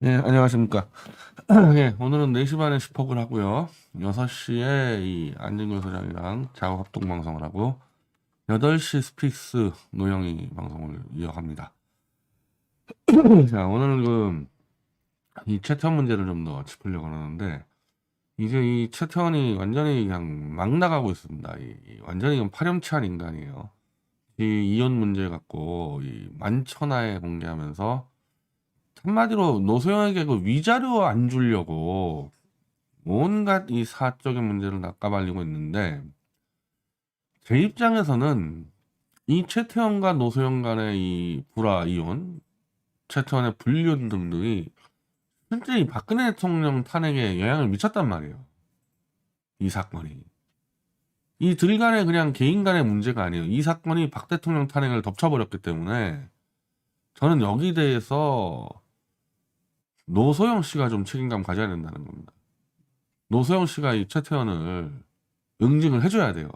예, 안녕하십니까. 예, 오늘은 4시 반에 집합을 하고요. 6시에 이 안진걸 소장이랑 작업 합동 방송을 하고, 8시 스픽스 노영이 방송을 이어갑니다. 자, 오늘은 이 채태원 문제를 좀 더 짚으려고 하는데, 이제 이 채태원이 완전히 그냥 막 나가고 있습니다. 완전히 그냥 파렴치한 인간이에요. 이 이혼 문제 갖고, 이 만천하에 공개하면서, 한마디로 노소영에게 그 위자료 안 주려고 온갖 이 사적인 문제를 낚아발리고 있는데, 제 입장에서는 이 최태원과 노소영 간의 이 불화 이혼, 최태원의 불륜 등등이 실제 이 박근혜 대통령 탄핵에 영향을 미쳤단 말이에요. 이 사건이. 이들 간의 그냥 개인 간의 문제가 아니에요. 이 사건이 박 대통령 탄핵을 덮쳐버렸기 때문에 저는 여기 대해서 노소영 씨가 좀 책임감 가져야 된다는 겁니다. 노소영 씨가 이 최태원을 응징을 해줘야 돼요.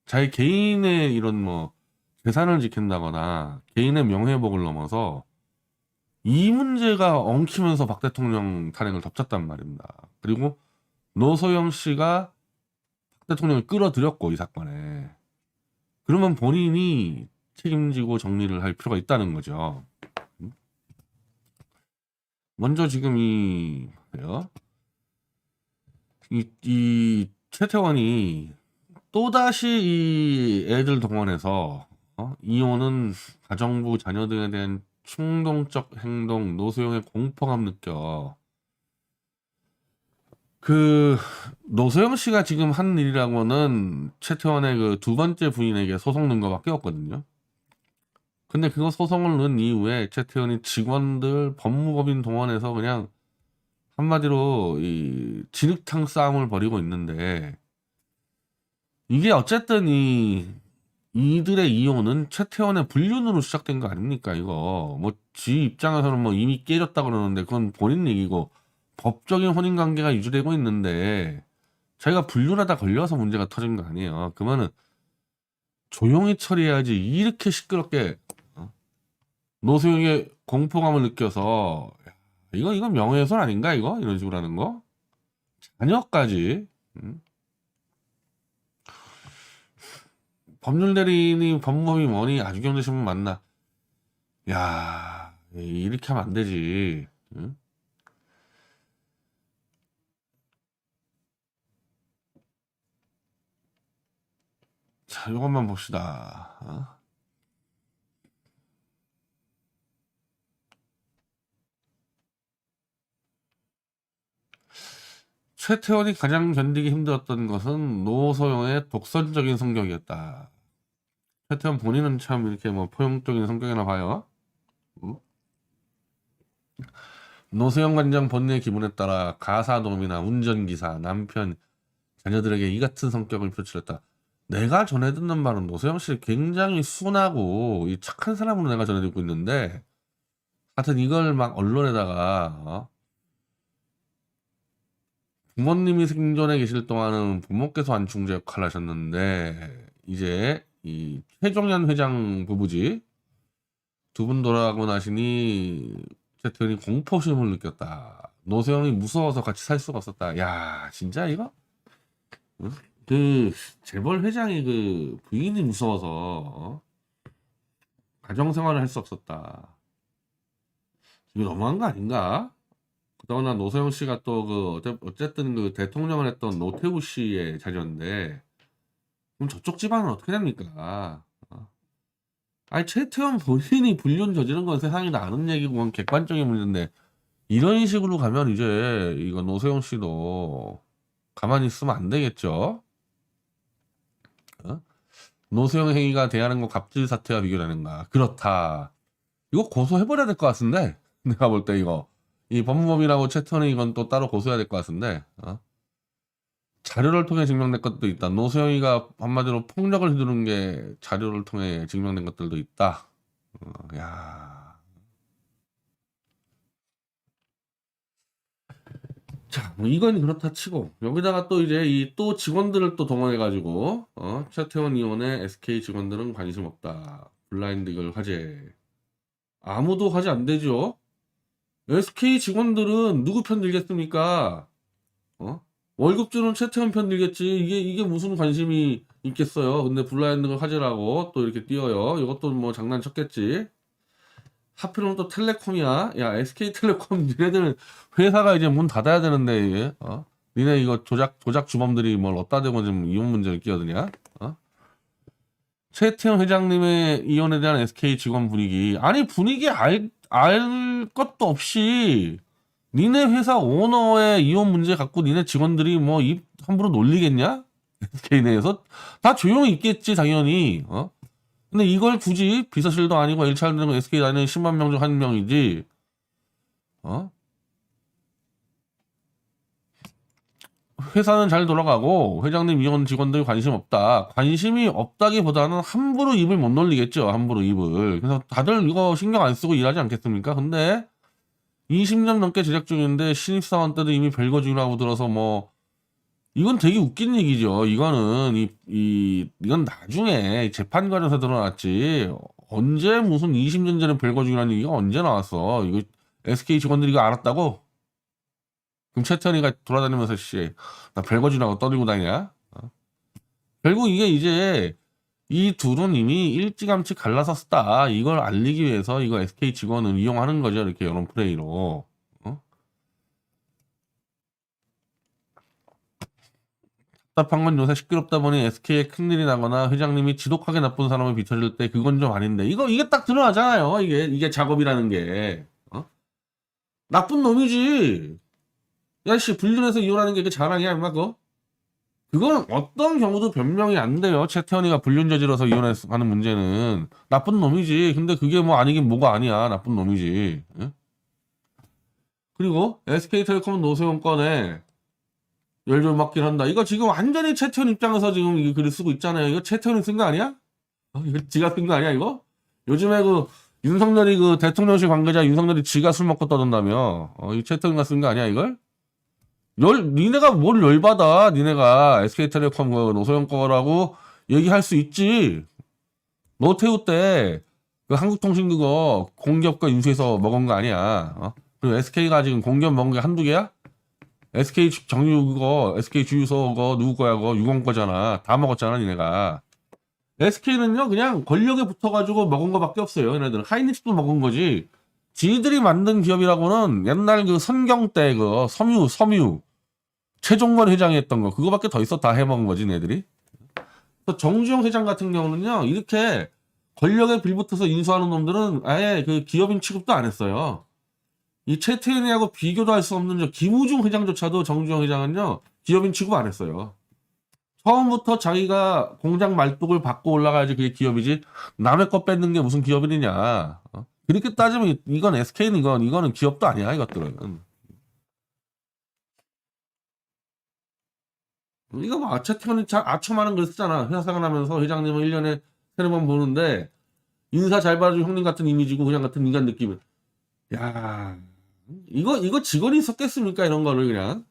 자기 개인의 이런 뭐 재산을 지킨다거나 개인의 명예회복을 넘어서 이 문제가 엉키면서 박 대통령 탄핵을 덮쳤단 말입니다. 그리고 노소영 씨가 박 대통령을 끌어들였고 이 사건에 그러면 본인이 책임지고 정리를 할 필요가 있다는 거죠. 먼저 지금 뭐예요? 이 최태원이 또다시 이 애들 동원해서 이혼은 가정부 자녀 등에 대한 충동적 행동, 노소영의 공포감 느껴. 그 노소영 씨가 지금 한 일이라고는 최태원의 그 두 번째 부인에게 소송 넣은 거밖에 없거든요. 근데 그거 소송을 넣은 이후에 최태원이 직원들, 법무법인 동원해서 그냥 한마디로 이 진흙탕 싸움을 벌이고 있는데 이게 어쨌든 이들의 이혼은 최태원의 불륜으로 시작된 거 아닙니까? 이거 뭐 지 입장에서는 뭐 이미 깨졌다 그러는데 그건 본인 얘기고 법적인 혼인 관계가 유지되고 있는데 자기가 불륜하다 걸려서 문제가 터진 거 아니에요. 그러면은 조용히 처리해야지 이렇게 시끄럽게 노소영의 공포감을 느껴서 이건 명예훼손 아닌가 이거 이런 식으로 하는 거 자녀까지 법률 대리인이 법무법이 뭐니 아주경 되신 분 맞나? 야 이렇게 하면 안 되지. 응? 자, 이것만 봅시다. 최태원이 가장 견디기 힘들었던 것은 노소영의 독선적인 성격이었다. 최태원 본인은 참 이렇게 뭐 포용적인 성격이나 봐요. 응? 노소영 관장 본인의 기분에 따라 가사도우미나 운전기사, 남편, 자녀들에게 이 같은 성격을 표출했다. 내가 전해 듣는 말은 노소영 씨 굉장히 순하고 이 착한 사람으로 내가 전해 듣고 있는데 하여튼 이걸 막 언론에다가 부모님이 생존해 계실 동안은 부모께서 안충제 역할을 하셨는데 이제 이 최종현 회장 부부지 두 분 돌아가고 나시니 최태원이 공포심을 느꼈다. 노소영이 무서워서 같이 살 수가 없었다. 야 진짜 이거 응? 그 재벌 회장이 그 부인이 무서워서 가정 생활을 할 수 없었다. 이거 너무한 거 아닌가? 그동안 노소영 씨가 또 그 어쨌든 그 대통령을 했던 노태우 씨의 자녀인데 그럼 저쪽 집안은 어떻게 됩니까? 아니 최태원 본인이 불륜 저지른 건 세상이 다 아는 얘기고 그건 객관적인 문제인데 이런 식으로 가면 이제 이거 노소영 씨도 가만히 있으면 안 되겠죠? 어? 노소영 행위가 대한항공 갑질 사태와 비교되는가? 그렇다. 이거 고소해버려야 될 것 같은데 내가 볼 때 이거 이 법무법이라고 최태원이 이건 또 따로 고소해야 될 것 같은데 자료를 통해 증명된 것도 있다. 노소영이가 한마디로 폭력을 휘두른 게 자료를 통해 증명된 것들도 있다. 야. 자, 뭐 이건 그렇다 치고 여기다가 또 이제 이 또 직원들을 또 동원해가지고 최태원 의원의 SK 직원들은 관심 없다. 블라인드 이걸 화제. 아무도 화제 안 되죠. SK 직원들은 누구 편 들겠습니까? 어? 월급 주는 최태원 편 들겠지. 이게 무슨 관심이 있겠어요. 근데 블라인드를 화제라고 또 이렇게 띄어요. 이것도 뭐 장난쳤겠지. 하필이면 또 텔레콤이야. 야, SK텔레콤 니네들 회사가 이제 문 닫아야 되는데 이게 니네 이거 조작 주범들이 뭘 어디다 대고 지금 이혼 문제를 끼어드냐? 최태원 회장님의 이혼에 대한 SK 직원 분위기. 아니 분위기 알 것도 없이 니네 회사 오너의 이혼 문제 갖고 니네 직원들이 뭐 입 함부로 놀리겠냐? SK 내에서 다 조용히 있겠지 당연히. 근데 이걸 굳이 비서실도 아니고 1차 되는 SK 다니는 10만 명 중 한 명이지. 회사는 잘 돌아가고 회장님 이혼 직원들 관심 없다. 관심이 없다기보다는 함부로 입을 못 놀리겠죠. 함부로 입을. 그래서 다들 이거 신경 안 쓰고 일하지 않겠습니까? 근데 20년 넘게 제작 중인데 신입사원 때도 이미 별거 중이라고 들어서 뭐 이건 되게 웃긴 얘기죠. 이거는 이건 나중에 재판 과정에서 드러났지. 언제 무슨 20년 전에 별거 중이라는 얘기가 언제 나왔어? 이거 SK 직원들이 이거 알았다고? 그럼 최태원이가 돌아다니면서 나 별거 중이라고 떠들고 다니냐? 결국 이게 이제 이 둘은 이미 일찌감치 갈라섰다. 이걸 알리기 위해서 이거 SK 직원을 이용하는 거죠. 이렇게 여론 플레이로. 답답한 건 요새 시끄럽다 보니 SK에 큰일이 나거나 회장님이 지독하게 나쁜 사람을 비춰줄 때 그건 좀 아닌데 이게 딱 드러나잖아요. 이게 작업이라는 게 나쁜 놈이지. 야씨 불륜해서 이혼하는 게 자랑이야 임마 그거? 그건 어떤 경우도 변명이 안 돼요. 최태원이가 불륜 저질러서 이혼하는 문제는 나쁜 놈이지. 근데 그게 뭐 아니긴 뭐가 아니야. 나쁜 놈이지. 응? 그리고 SK텔레콤 노세훈 건에 열줄 맞긴 한다. 이거 지금 완전히 최태원 입장에서 지금 이 글을 쓰고 있잖아요. 이거 최태원이 쓴 거 아니야? 이거 지가 쓴 거 아니야, 이거? 요즘에 윤석열이 대통령실 관계자 윤석열이 지가 술 먹고 떠든다며. 이 최태원이가 쓴 거 아니야, 이걸? 니네가 뭘 열받아. 니네가 SK텔레콤 노소영 거라고 얘기할 수 있지. 노태우 때 한국통신 그거 공기업과 인수해서 먹은 거 아니야. 그리고 SK가 지금 공기업 먹은 게 한두 개야? SK 정유 그거 SK 주유소 그거 누구 거야 그거 유공 거잖아. 다 먹었잖아 니네가. SK는요 그냥 권력에 붙어가지고 먹은 거밖에 없어요. 얘네들은 하이닉스도 먹은 거지. 지들이 만든 기업이라고는 옛날 선경 때 섬유 최종건 회장이 했던 거 그거밖에 더 있어. 다 해먹은 거지 얘네들이. 정주영 회장 같은 경우는요 이렇게 권력에 빌붙어서 인수하는 놈들은 아예 기업인 취급도 안 했어요. 이 최태원이하고 비교도 할 수 없는 김우중 회장조차도 정주영 회장은요 기업인 취급 안 했어요. 처음부터 자기가 공장 말뚝을 받고 올라가야지 그게 기업이지 남의 거 뺏는 게 무슨 기업이냐. 그렇게 따지면 이건 SK는 이거는 기업도 아니야 이것들은. 이거 봐 최태원이 아첨하는 글 쓰잖아. 회사 생활하면서 회장님은 1년에 3번 보는데 인사 잘 봐준 형님 같은 이미지고 그냥 같은 인간 느낌을. 야 이거 직원이 썼겠습니까 이런 거를 그냥.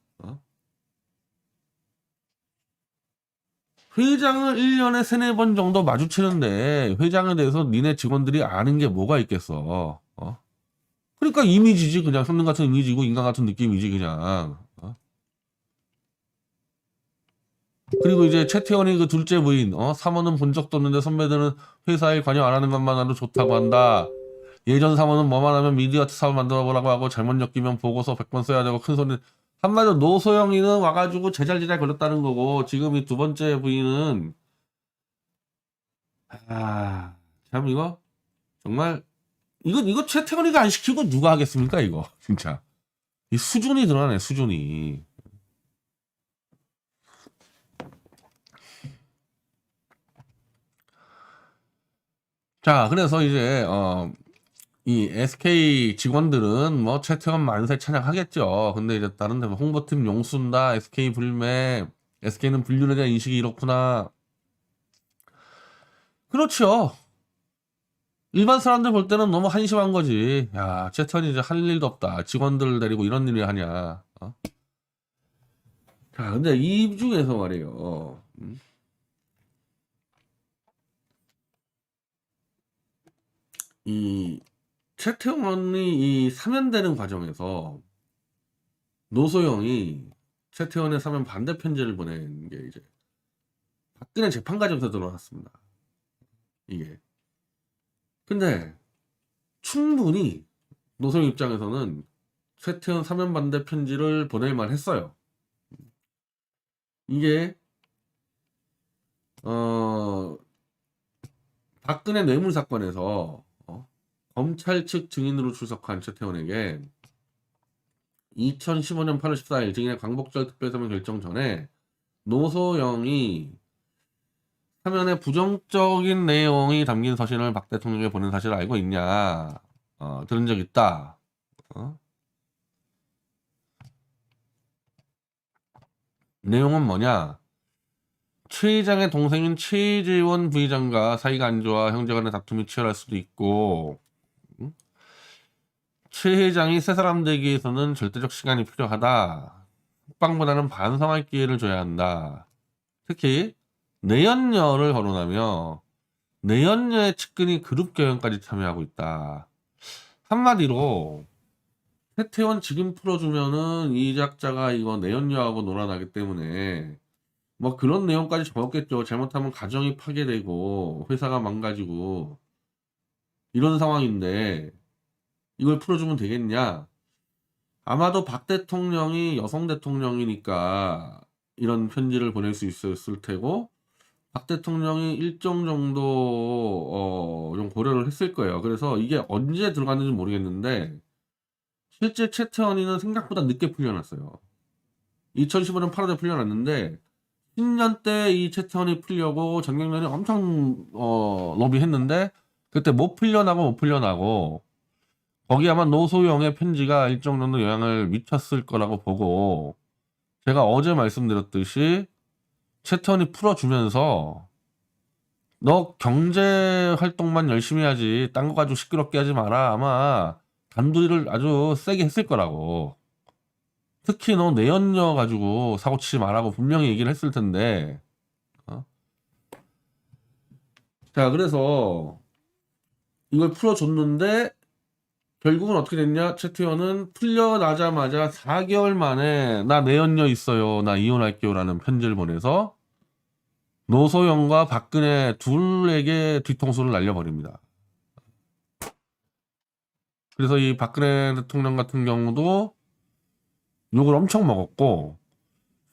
회장을 1년에 3-4번 정도 마주치는데 회장에 대해서 니네 직원들이 아는 게 뭐가 있겠어. 그러니까 이미지지 그냥 형님 같은 이미지고 인간 같은 느낌이지 그냥. 그리고 이제 최태원이 둘째 부인 사모는 본 적도 없는데 선배들은 회사에 관여 안 하는 것만으로 좋다고 한다. 예전 사모는 뭐만 하면 미디어 사업 만들어 보라고 하고 잘못 엮이면 보고서 100번 써야 되고 큰 소리. 한마디로 노소영이는 와가지고 제잘제잘 걸렸다는 거고 지금 이 두 번째 부인은 참 이거 정말 이거 최태원이가 안 시키고 누가 하겠습니까 이거 진짜. 이 수준이 드러나네 수준이. 자 그래서 이제 이 SK 직원들은 뭐 최태원 만세 찬양하겠죠. 근데 이제 다른 데 홍보팀 용순다 SK 불매 SK는 불륜에 대한 인식이 이렇구나. 그렇죠. 일반 사람들 볼 때는 너무 한심한 거지. 야 최태원이 이제 할 일도 없다. 직원들 데리고 이런 일을 하냐. 자 근데 이 중에서 말이에요. 이 최태원이 이 사면되는 과정에서 노소영이 최태원의 사면 반대 편지를 보낸 게 이제 박근혜 재판 과정에서 드러났습니다. 이게. 근데 충분히 노소영 입장에서는 최태원 사면 반대 편지를 보낼 만 했어요. 이게 박근혜 뇌물 사건에서 검찰 측 증인으로 출석한 최태원에게 2015년 8월 14일 증인의 광복절 특별사면 결정 전에 노소영이 사면에 부정적인 내용이 담긴 서신을 박 대통령에게 보낸 사실을 알고 있냐? 들은 적 있다. 내용은 뭐냐? 최 회장의 동생인 최재원 부회장과 사이가 안 좋아 형제간의 다툼이 치열할 수도 있고, 최 회장이 새 사람 되기 위해서는 절대적 시간이 필요하다. 국방보다는 반성할 기회를 줘야 한다. 특히 내연녀를 거론하며 내연녀의 측근이 그룹 경영까지 참여하고 있다. 한마디로 최태원 지금 풀어주면은 이 작자가 이거 내연녀하고 놀아나기 때문에 뭐 그런 내용까지 적었겠죠. 잘못하면 가정이 파괴되고 회사가 망가지고 이런 상황인데 이걸 풀어주면 되겠냐? 아마도 박 대통령이 여성 대통령이니까 이런 편지를 보낼 수 있었을 테고 박 대통령이 일정 정도 좀 고려를 했을 거예요. 그래서 이게 언제 들어갔는지 모르겠는데 실제 최태원이는 생각보다 늦게 풀려났어요. 2015년 8월에 풀려났는데 10년 때 이 최태원이 풀려고 정경련이 엄청 로비했는데 그때 못 풀려나고 거기 아마 노소영의 편지가 일정 정도 영향을 미쳤을 거라고 보고 제가 어제 말씀드렸듯이 최태원이 풀어주면서 너 경제 활동만 열심히 하지 딴 거 가지고 시끄럽게 하지 마라. 아마 단도리를 아주 세게 했을 거라고. 특히 너 내연녀 가지고 사고치지 말라고 분명히 얘기를 했을 텐데. 자, 그래서 이걸 풀어줬는데 결국은 어떻게 됐냐? 최태원은 풀려나자마자 4개월 만에 나 내연녀 있어요. 나 이혼할게요. 라는 편지를 보내서 노소영과 박근혜 둘에게 뒤통수를 날려버립니다. 그래서 이 박근혜 대통령 같은 경우도 욕을 엄청 먹었고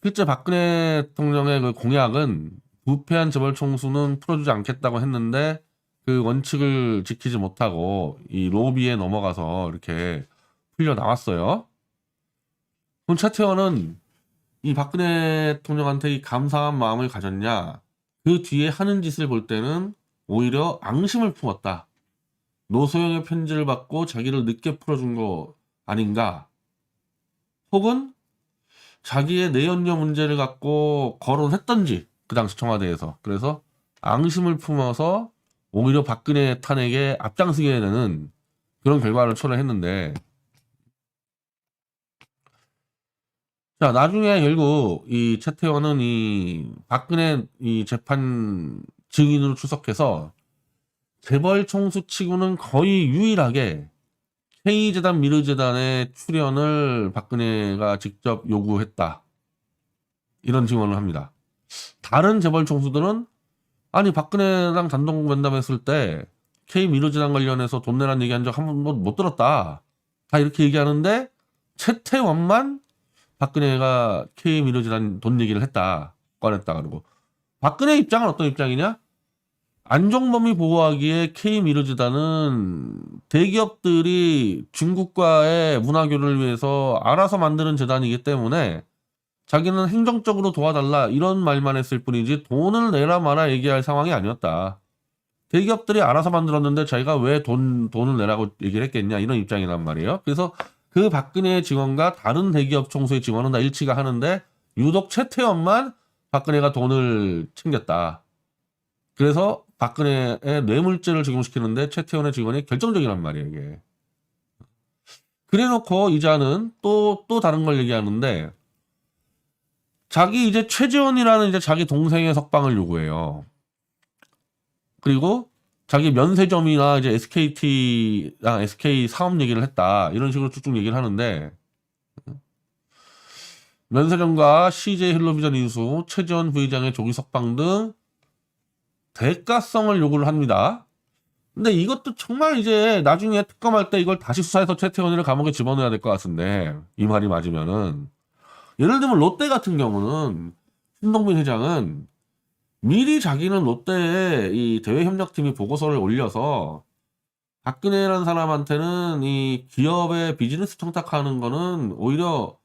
실제 박근혜 대통령의 그 공약은 부패한 재벌 총수는 풀어주지 않겠다고 했는데 그 원칙을 지키지 못하고 이 로비에 넘어가서 이렇게 풀려 나왔어요. 그럼 최태원은 이 박근혜 대통령한테 이 감사한 마음을 가졌냐? 그 뒤에 하는 짓을 볼 때는 오히려 앙심을 품었다. 노소영의 편지를 받고 자기를 늦게 풀어준 거 아닌가? 혹은 자기의 내연녀 문제를 갖고 거론했던지 그 당시 청와대에서 그래서 앙심을 품어서 오히려 박근혜 탄핵에 앞장서게 되는 그런 결과를 초래했는데 자 나중에 결국 이 최태원은 이 박근혜 이 재판 증인으로 출석해서 재벌 총수 치고는 거의 유일하게 K재단 미르재단의 출연을 박근혜가 직접 요구했다. 이런 증언을 합니다. 다른 재벌 총수들은 아니 박근혜랑 단독 면담했을 때 K미르재단 관련해서 돈 내란 얘기한 적 한 번도 못 들었다. 다 이렇게 얘기하는데 최태원만 박근혜가 K미르재단 돈 얘기를 했다. 꺼냈다. 그러고 박근혜 입장은 어떤 입장이냐? 안종범이 보호하기에 K미르재단은 대기업들이 중국과의 문화교류를 위해서 알아서 만드는 재단이기 때문에 자기는 행정적으로 도와달라 이런 말만 했을 뿐이지 돈을 내라 마라 얘기할 상황이 아니었다. 대기업들이 알아서 만들었는데 자기가 왜 돈을 내라고 얘기를 했겠냐 이런 입장이란 말이에요. 그래서 그 박근혜 직원과 다른 대기업 총수의 직원은 다 일치가 하는데 유독 최태원만 박근혜가 돈을 챙겼다. 그래서 박근혜의 뇌물죄를 적용시키는데 최태원의 직원이 결정적이란 말이에요, 이게. 그래놓고 이자는 또 다른 걸 얘기하는데 자기 이제 최재원이라는 이제 자기 동생의 석방을 요구해요. 그리고 자기 면세점이나 이제 SKT랑 SK 사업 얘기를 했다. 이런 식으로 쭉쭉 얘기를 하는데, 면세점과 CJ 헬로비전 인수, 최지원 부회장의 조기 석방 등 대가성을 요구를 합니다. 근데 이것도 정말 이제 나중에 특검할 때 이걸 다시 수사해서 최태원이를 감옥에 집어넣어야 될 것 같은데, 이 말이 맞으면은. 예를 들면 롯데 같은 경우는 신동빈 회장은 미리 자기는 롯데에 이 대외협력팀이 보고서를 올려서 박근혜라는 사람한테는 이 기업의 비즈니스 청탁하는 거는 오히려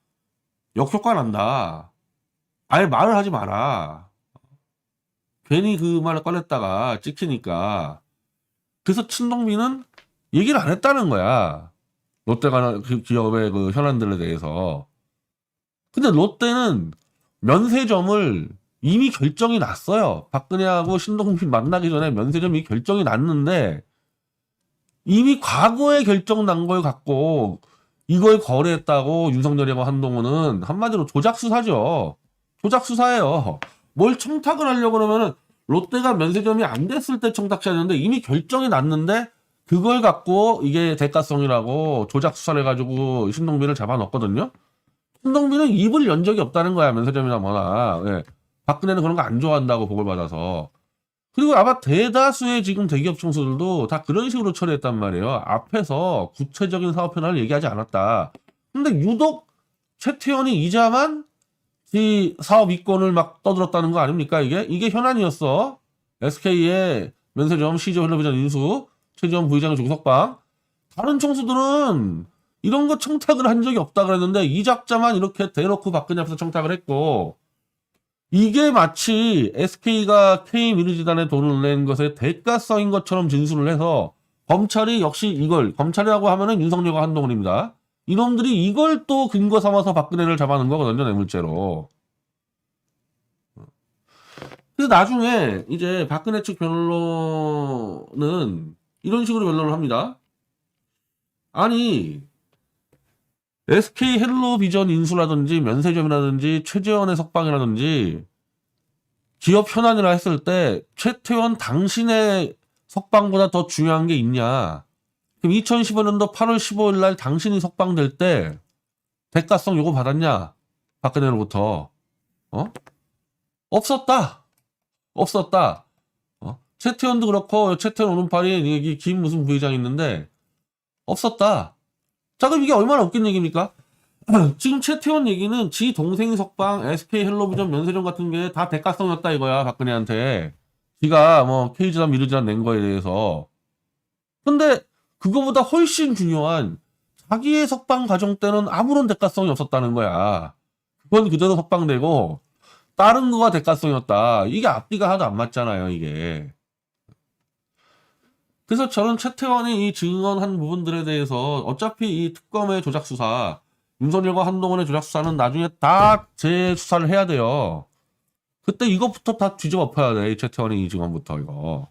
역효과 난다. 아예 말을 하지 마라. 괜히 그 말을 꺼냈다가 찍히니까. 그래서 신동빈은 얘기를 안 했다는 거야. 롯데가 그 기업의 그 현안들에 대해서. 근데 롯데는 면세점을 이미 결정이 났어요. 박근혜하고 신동빈 만나기 전에 면세점이 결정이 났는데 이미 과거에 결정 난 걸 갖고 이걸 거래했다고 윤석열이하고 한동훈은 한마디로 조작 수사죠. 조작 수사예요. 뭘 청탁을 하려고 그러면은 롯데가 면세점이 안 됐을 때 청탁해야 되는데 이미 결정이 났는데 그걸 갖고 이게 대가성이라고 조작 수사를 해가지고 신동빈을 잡아넣었거든요. 신동빈은 입을 연 적이 없다는 거야. 면세점이나 뭐나. 예. 박근혜는 그런 거 안 좋아한다고 보고받아서. 그리고 아마 대다수의 지금 대기업 총수들도 다 그런 식으로 처리했단 말이에요. 앞에서 구체적인 사업 현안을 얘기하지 않았다. 근데 유독 최태원이 이자만 이 사업 이권을 막 떠들었다는 거 아닙니까? 이게 현안이었어. SK의 면세점 CJ 헬로비전 인수, 최지원 부회장의 조석방. 다른 총수들은 이런 거 청탁을 한 적이 없다 그랬는데 이작자만 이렇게 대놓고 박근혜 앞에서 청탁을 했고, 이게 마치 SK가 K미르지단에 돈을 낸 것의 대가성인 것처럼 진술을 해서 검찰이 역시 이걸, 검찰이라고 하면은 윤석열과 한동훈입니다. 이놈들이 이걸 또 근거 삼아서 박근혜를 잡아놓은 거거든요, 뇌물죄로. 그래서 나중에 이제 박근혜 측 변론은 이런 식으로 변론을 합니다. 아니, SK 헬로비전 인수라든지 면세점이라든지 최재원의 석방이라든지 기업 현안이라 했을 때 최태원 당신의 석방보다 더 중요한 게 있냐? 그럼 2015년도 8월 15일 날 당신이 석방될 때 대가성 요구 받았냐? 박근혜로부터. 없었다. 없었다. 최태원도 그렇고 최태원 오른팔이 여기 김 무슨 부회장이 있는데 없었다. 자, 그럼 이게 얼마나 웃긴 얘기입니까? 지금 최태원 얘기는 지 동생 석방, SK 헬로비전 면세점 같은 게 다 대가성이었다 이거야, 박근혜한테. 지가 뭐 KG단 미르지단 낸 거에 대해서. 근데 그거보다 훨씬 중요한 자기의 석방 과정 때는 아무런 대가성이 없었다는 거야. 그건 그대로 석방되고 다른 거가 대가성이었다. 이게 앞뒤가 하나도 안 맞잖아요, 이게. 그래서 저는 최태원이 이 증언한 부분들에 대해서 어차피 이 특검의 조작 수사, 윤석열과 한동훈의 조작 수사는 나중에 다 재수사를 해야 돼요. 그때 이것부터 다 뒤집어 엎어야 돼. 이 최태원이 이 증언부터 이거.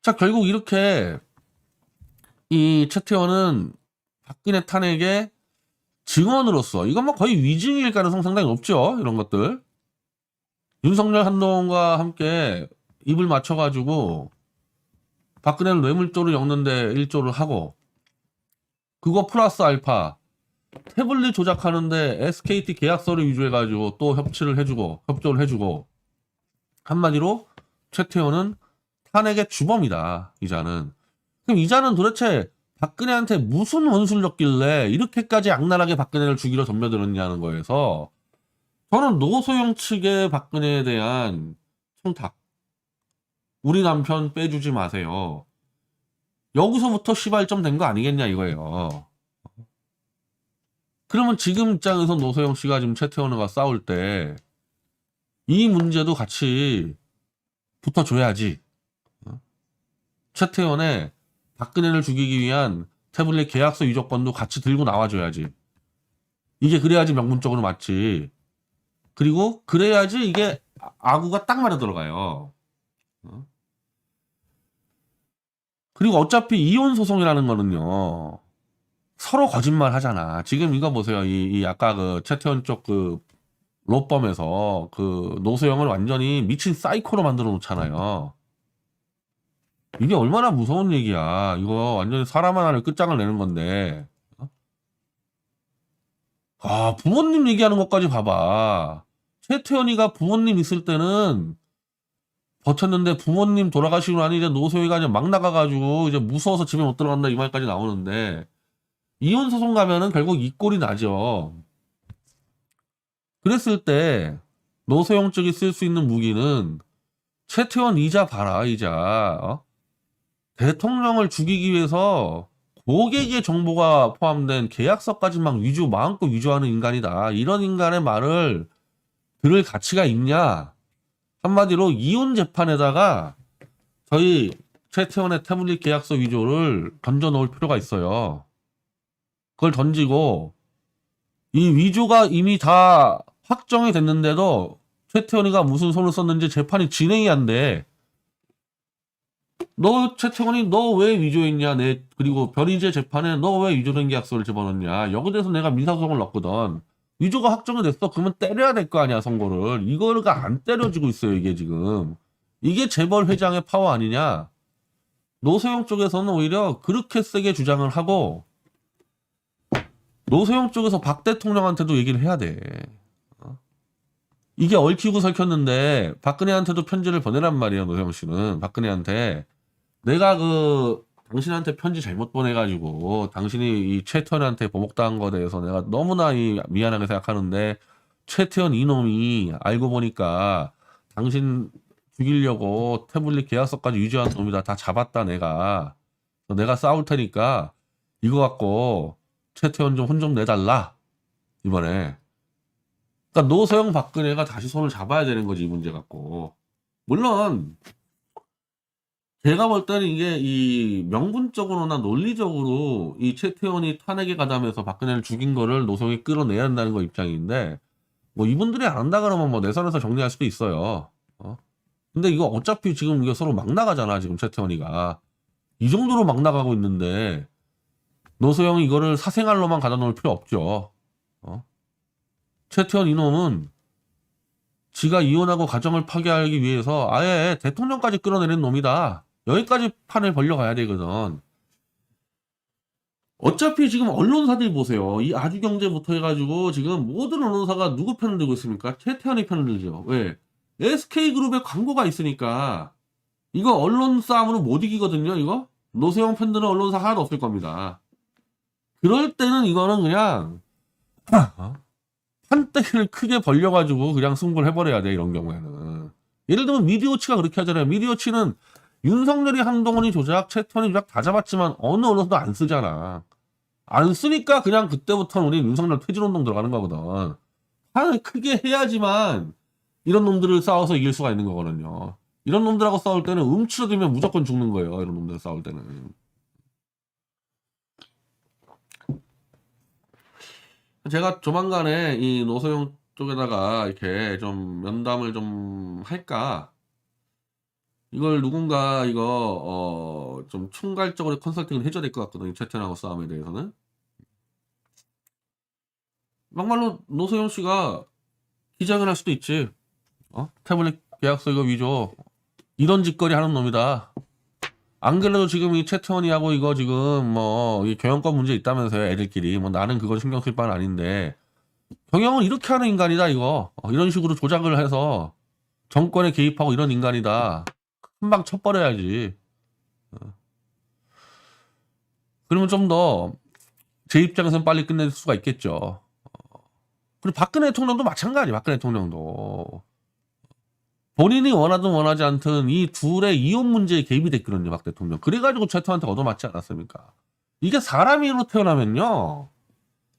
자, 결국 이렇게 이 최태원은 박근혜 탄핵의 증언으로서 이건 뭐 거의 위증일 가능성 상당히 높죠. 이런 것들. 윤석열 한동훈과 함께 입을 맞춰가지고 박근혜를 뇌물조를 엮는데 일조를 하고, 그거 플러스 알파 태블릿 조작하는데 SKT 계약서를 위조해가지고 또 협조를 해주고, 한마디로 최태원은 탄핵의 주범이다. 이자는. 그럼 이자는 도대체 박근혜한테 무슨 원수를 줬길래 이렇게까지 악랄하게 박근혜를 죽이러 덤벼들었냐는 거에서 저는 노소영 측의 박근혜에 대한 청탁, 우리 남편 빼주지 마세요, 여기서부터 시발점 된 거 아니겠냐 이거예요. 그러면 지금 입장에서 노소영 씨가 지금 최태원과 싸울 때 이 문제도 같이 붙어줘야지. 최태원의 박근혜를 죽이기 위한 태블릿 계약서 위조건도 같이 들고 나와줘야지. 이게 그래야지 명분적으로 맞지. 그리고 그래야지 이게 아구가 딱 맞아 들어가요. 그리고 어차피 이혼 소송이라는 거는요, 서로 거짓말 하잖아. 지금 이거 보세요. 이 아까 그 최태원 쪽 그 로펌에서 그 노소영을 완전히 미친 사이코로 만들어 놓잖아요. 이게 얼마나 무서운 얘기야. 이거 완전히 사람 하나를 끝장을 내는 건데. 아, 부모님 얘기하는 것까지 봐봐. 최태원이가 부모님 있을 때는 버텼는데 부모님 돌아가시고 나니 이제 노소영이가 이제 막 나가가지고 이제 무서워서 집에 못 들어간다 이 말까지 나오는데 이혼 소송 가면은 결국 이 꼴이 나죠. 그랬을 때 노소영 쪽이 쓸 수 있는 무기는 최태원 이자 봐라 이자. 대통령을 죽이기 위해서 고객의 정보가 포함된 계약서까지 막 마음껏 위조하는 인간이다. 이런 인간의 말을 들을 가치가 있냐? 한마디로 이혼 재판에다가 저희 최태원의 태블릿 계약서 위조를 던져 놓을 필요가 있어요. 그걸 던지고 이 위조가 이미 다 확정이 됐는데도 최태원이가 무슨 손을 썼는지 재판이 진행이 안 돼. 너 최태원이 너 왜 위조했냐? 그리고 변희재 재판에 너 왜 위조된 계약서를 집어넣냐? 여기에 대해서 내가 민사소송을 넣었거든. 위조가 확정이 됐어. 그러면 때려야 될 거 아니야, 선고를. 이거가 안 때려지고 있어요, 이게 지금. 이게 재벌 회장의 파워 아니냐? 노소영 쪽에서는 오히려 그렇게 세게 주장을 하고 노소영 쪽에서 박 대통령한테도 얘기를 해야 돼. 이게 얽히고 설켰는데 박근혜한테도 편지를 보내란 말이에요. 노소영 씨는 박근혜한테 내가 당신한테 편지 잘못 보내가지고 당신이 이 최태원한테 보복당한 거에 대해서 내가 너무나 미안하게 생각하는데 최태원 이놈이 알고 보니까 당신 죽이려고 태블릿 계약서까지 위조한 놈이다. 다 잡았다 내가. 내가 싸울 테니까 이거 갖고 최태원 좀 혼 좀 내달라 이번에. 그러니까 노소영 박근혜가 다시 손을 잡아야 되는 거지 이 문제 갖고. 물론 제가 볼 때는 이게 이 명분적으로나 논리적으로 이 최태원이 탄핵에 가담해서 박근혜를 죽인 거를 노소영이 끌어내야 한다는 거 입장인데 뭐 이분들이 안 한다 그러면 뭐 내 선에서 정리할 수도 있어요. 근데 이거 어차피 지금 이거 서로 막 나가잖아 지금 최태원이가 이 정도로 막 나가고 있는데 노소영이 이거를 사생활로만 가다 놓을 필요 없죠. 최태원 이놈은 지가 이혼하고 가정을 파괴하기 위해서 아예 대통령까지 끌어내는 놈이다. 여기까지 판을 벌려가야 되거든. 어차피 지금 언론사들 보세요. 이 아주경제부터 해가지고 지금 모든 언론사가 누구 편을 들고 있습니까? 최태원이 편을 들죠. 왜? SK그룹에 광고가 있으니까 이거 언론 싸움으로 못 이기거든요. 이거 노세영 팬들은 언론사 하나도 없을 겁니다. 그럴 때는 이거는 그냥 판때기를 크게 벌려가지고 그냥 승부를 해버려야 돼. 이런 경우에는 예를 들면 미디어치가 그렇게 하잖아요. 미디어치는 윤석열이 한동훈이 조작, 최태원이 조작 다 잡았지만 어느 언론사도 안 쓰잖아. 안 쓰니까 그냥 그때부터는 우리 윤석열 퇴진운동 들어가는 거거든. 판을 크게 해야지만 이런 놈들을 싸워서 이길 수가 있는 거거든요. 이런 놈들하고 싸울 때는 움츠러들면 무조건 죽는 거예요. 이런 놈들 싸울 때는. 제가 조만간에 이 노소영 쪽에다가 이렇게 좀 면담을 좀 할까? 이걸 누군가 좀 총괄적으로 컨설팅을 해줘야 될 것 같거든요. 최태원하고 싸움에 대해서는. 막말로 노소영 씨가 기자회견 할 수도 있지. 태블릿 계약서 이거 위조. 이런 짓거리 하는 놈이다. 안 그래도 지금 이 최태원이하고 이거 지금 뭐 이 경영권 문제 있다면서요. 애들끼리. 뭐 나는 그거 신경 쓸 바는 아닌데. 경영은 이렇게 하는 인간이다 이거. 이런 식으로 조작을 해서 정권에 개입하고 이런 인간이다. 한 방 쳐버려야지. 그러면 좀 더 제 입장에서는 빨리 끝낼 수가 있겠죠. 그리고 박근혜 대통령도 마찬가지. 박근혜 대통령도 본인이 원하든 원하지 않든 이 둘의 이혼 문제에 개입이 됐거든요. 박 대통령. 그래가지고 최태원한테 얻어맞지 않았습니까? 이게 사람으로 태어나면요.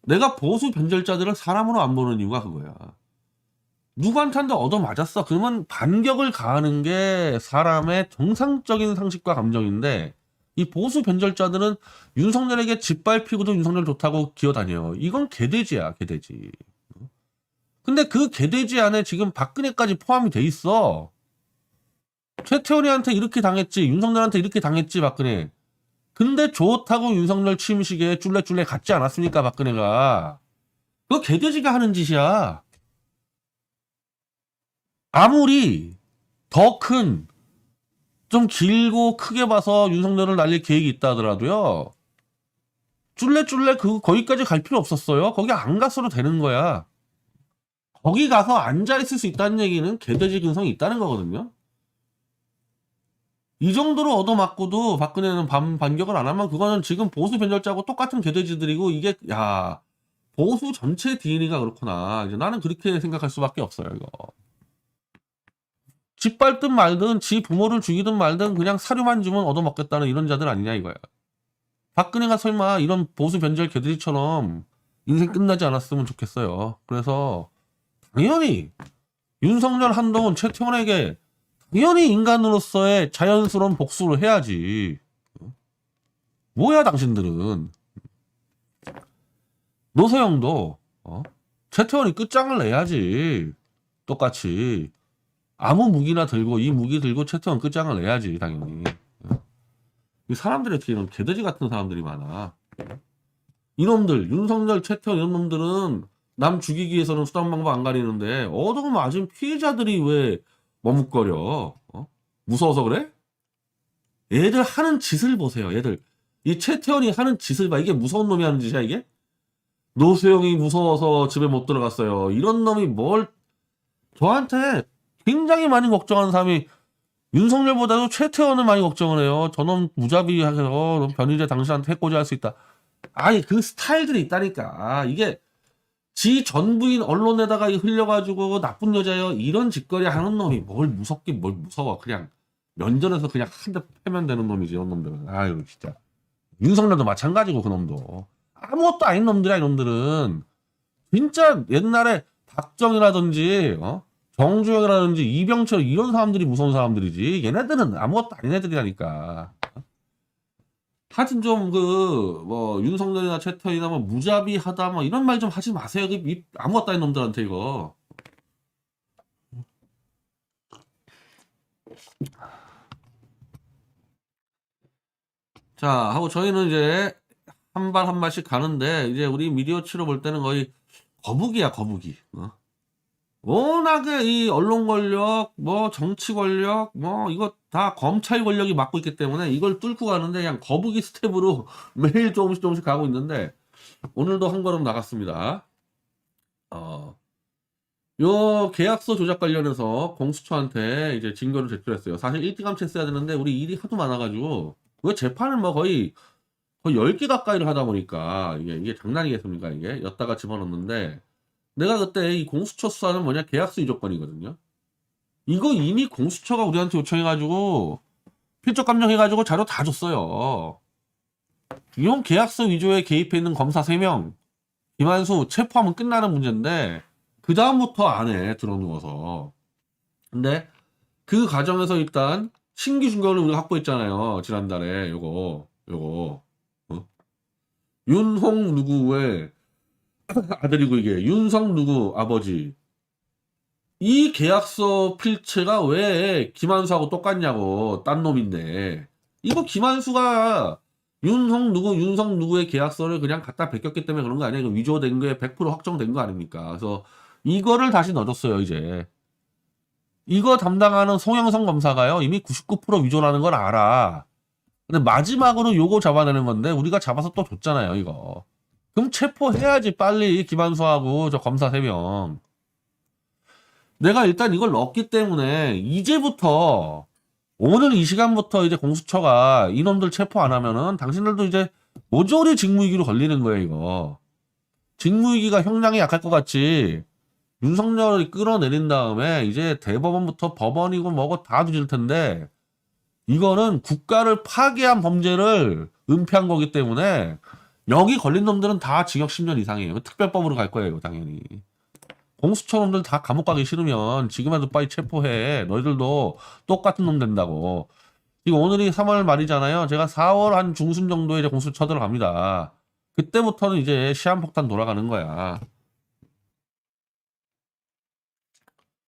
내가 보수 변절자들을 사람으로 안 보는 이유가 그거야. 누구한테 얻어맞았어. 그러면 반격을 가하는 게 사람의 정상적인 상식과 감정인데 이 보수 변절자들은 윤석열에게 짓밟히고도 윤석열 좋다고 기어다녀요. 이건 개돼지야, 개돼지. 근데 그 개돼지 안에 지금 박근혜까지 포함이 돼 있어. 최태원이한테 이렇게 당했지, 윤석열한테 이렇게 당했지, 박근혜. 근데 좋다고 윤석열 취임식에 쫄래쫄래 갔지 않았습니까, 박근혜가. 그거 개돼지가 하는 짓이야. 아무리 더 좀 길고 크게 봐서 윤석열을 날릴 계획이 있다 하더라도요. 쫄래쫄래 거기까지 갈 필요 없었어요. 거기 안 갔어도 되는 거야. 거기 가서 앉아있을 수 있다는 얘기는 개돼지 근성이 있다는 거거든요. 이 정도로 얻어맞고도 박근혜는 반격을 안 하면 그거는 지금 보수 변절자하고 똑같은 개돼지들이고 이게 보수 전체 DNA가 그렇구나. 이제 나는 그렇게 생각할 수밖에 없어요. 이거. 집 밟든 말든 지 부모를 죽이든 말든 그냥 사료만 주면 얻어먹겠다는 이런 자들 아니냐 이거야. 박근혜가 설마 이런 보수 변절 개돼지처럼 인생 끝나지 않았으면 좋겠어요. 그래서 당연히 윤석열, 한동훈, 최태원에게 당연히 인간으로서의 자연스러운 복수를 해야지. 뭐야 당신들은. 노소영도 최태원이 끝장을 내야지. 똑같이 아무 무기나 들고 이 무기 들고 최태원 끝장을 내야지 당연히. 이 사람들이 어떻게 이런 개돼지 같은 사람들이 많아. 이놈들 윤석열, 최태원 이런 놈들은 남 죽이기 위해서는 수단 방법 안 가리는데 얻어 맞은 피해자들이 왜 머뭇거려? 무서워서 그래? 얘들 하는 짓을 보세요. 얘들 이 최태원이 하는 짓을 봐. 이게 무서운 놈이 하는 짓이야 이게? 노수영이 무서워서 집에 못 들어갔어요. 이런 놈이 뭘 저한테 굉장히 많이 걱정하는 사람이 윤석열보다도 최태원을 많이 걱정을 해요. 저놈 무자비해서 변희재 당신한테 해코지 할 수 있다. 아니 그 스타일들이 있다니까. 이게 지 전부인 언론에다가 흘려가지고 나쁜 여자예요. 이런 짓거리 하는 놈이 뭘 무섭긴 뭘 무서워. 그냥 면전에서 그냥 한 대 패면 되는 놈이지 이런 놈들은. 아유 진짜. 윤석열도 마찬가지고 그 놈도. 아무것도 아닌 놈들이야 이놈들은. 진짜 옛날에 박정희라든지 정주영이라든지 이병철 이런 사람들이 무서운 사람들이지. 얘네들은 아무것도 아닌 애들이라니까. 하여튼 좀 윤석열이나 최태원이나 뭐 무자비하다 뭐 이런 말 좀 하지 마세요. 아무것도 아닌 놈들한테 이거. 자 하고 저희는 이제 한 발 한 발씩 가는데 이제 우리 미디어치로 볼 때는 거의 거북이야 거북이. 워낙에 이 언론 권력, 뭐 정치 권력, 뭐 이거 다 검찰 권력이 맡고 있기 때문에 이걸 뚫고 가는데 그냥 거북이 스텝으로 매일 조금씩 가고 있는데 오늘도 한 걸음 나갔습니다. 요 계약서 조작 관련해서 공수처한테 이제 증거를 제출했어요. 사실 일찌감치 했어야 되는데 우리 일이 하도 많아가지고 그 재판을 뭐 거의 10개 가까이를 하다 보니까 이게 장난이겠습니까 이게 였다가 집어넣는데 내가 그때 이 공수처 수사는 뭐냐 계약서 위조건이거든요. 이거 이미 공수처가 우리한테 요청해가지고 필적 감정해가지고 자료 다 줬어요. 이런 계약서 위조에 개입해 있는 검사 3명 김한수 체포하면 끝나는 문제인데 그 다음부터 안 해 들어누워서. 근데 그 과정에서 일단 신규 증거를 우리가 확보했잖아요. 지난달에 요거 윤홍 누구의 아들이고 이게 윤성 누구 아버지. 이 계약서 필체가 왜 김한수하고 똑같냐고. 딴 놈인데 이거 김한수가 윤성 누구의 계약서를 그냥 갖다 베꼈기 때문에 그런 거 아니야. 이거 위조된 게 100% 확정된 거 아닙니까? 그래서 이거를 다시 넣어줬어요. 이제 이거 담당하는 송영성 검사가요 이미 99% 위조라는 걸 알아. 근데 마지막으로 요거 잡아내는 건데 우리가 잡아서 또 줬잖아요 이거. 그럼 체포해야지 빨리 김한수하고 저 검사 3명. 내가 일단 이걸 넣었기 때문에 이제부터 오늘 이 시간부터 이제 공수처가 이놈들 체포 안 하면은 당신들도 이제 모조리 직무유기로 걸리는 거예요 이거. 직무유기가 형량이 약할 것 같지. 윤석열이 끌어내린 다음에 이제 대법원부터 법원이고 뭐고 다 뒤질 텐데 이거는 국가를 파괴한 범죄를 은폐한 거기 때문에 여기 걸린 놈들은 다 징역 10년 이상이에요. 특별법으로 갈 거예요 당연히. 공수처 놈들 다 감옥 가기 싫으면 지금이라도 빨리 체포해. 너희들도 똑같은 놈 된다고. 지금 오늘이 3월 말이잖아요. 제가 4월 한 중순 정도에 이제 공수처 들어갑니다. 그때부터는 이제 시한폭탄 돌아가는 거야.